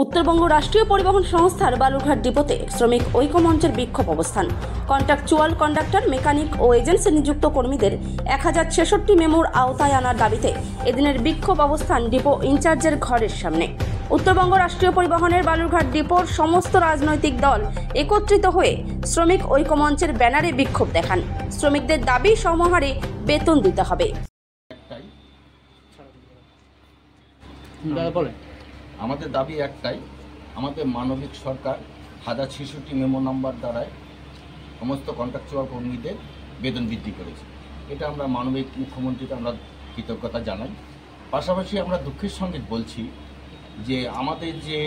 উত্তরবঙ্গ রাষ্ট্রীয় পরিবহন সংস্থার বালুরঘাট ডিপোতে শ্রমিক ঐক্য মঞ্চের বিক্ষোভ অবস্থান। কন্ট্রাকচুয়াল কন্ডাক্টর, মেকানিক ও এজেন্সি নিযুক্ত কর্মীদের 1066 মেমোর আওতায় আনার দাবিতে এদিনের বিক্ষোভ অবস্থান ডিপো ইনচার্জের ঘরের সামনে। উত্তরবঙ্গ রাষ্ট্রীয় পরিবহনের বালুরঘাট ডিপোর সমস্ত রাজনৈতিক দল একত্রিত হয়ে শ্রমিক ঐক্য মঞ্চের ব্যানারে বিক্ষোভ দেখান। শ্রমিকদের দাবি সমাহারে বেতন দিতে হবে। আমাদের দাবি একটাই, আমাদের মানবিক সরকার 1066 মেমো নাম্বার দ্বারায় সমস্ত কন্ট্রাকচুয়াল কর্মীদের বেতন বৃদ্ধি করেছে। এটা আমরা মানবিক মুখ্যমন্ত্রীকে আমরা কৃতজ্ঞতা জানাই। পাশাপাশি আমরা দুঃখের সঙ্গে বলছি যে আমাদের যে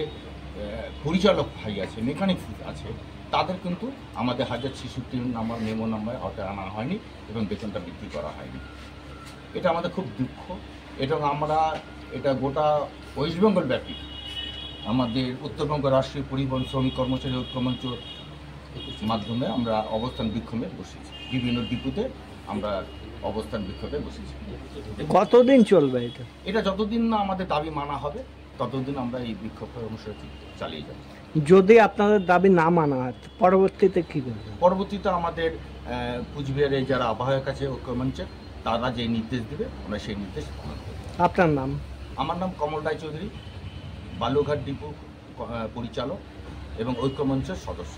পরিচালক ভাই আছে, মেকানিক আছে, তাদের কিন্তু আমাদের 1066 নাম্বার মেমো নাম্বার আওতায় আনা হয়নি এবং বেতনটা বৃদ্ধি করা হয়নি। এটা আমাদের খুব দুঃখ। এবং আমরা এটা গোটা ওয়েস্ট বেঙ্গল ব্যাপী আমাদের উত্তরবঙ্গ রাষ্ট্রীয় পরিবহন শ্রমিক কর্মচারী ঐক্যমঞ্চ মাধ্যমে আমরা অবস্থান বিক্ষোভে বসেছি। বিভিন্ন ডিপোতে আমরা অবস্থান বিক্ষোভে বসেছি। কতদিন চলবে এটা? এটা যতদিন না আমাদের দাবি মানা হবে ততদিন আমরা এই বিক্ষোভ কর্মসূচি চালিয়ে যাব। যদি আপনাদের দাবি না মানা হয় পরবর্তীতে কী করবে? পরবর্তীতে আমাদের কুচবিহারে যারা আহ্বায়ক আছে ঐক্যমঞ্চের, তারা যে নির্দেশ দেবে আমরা সেই নির্দেশ পালন করব। আপনার নাম? আমার নাম কমল রায়চৌধুরী, বালুরঘাট ডিপো পরিচালক এবং ঐক্যমঞ্চের সদস্য।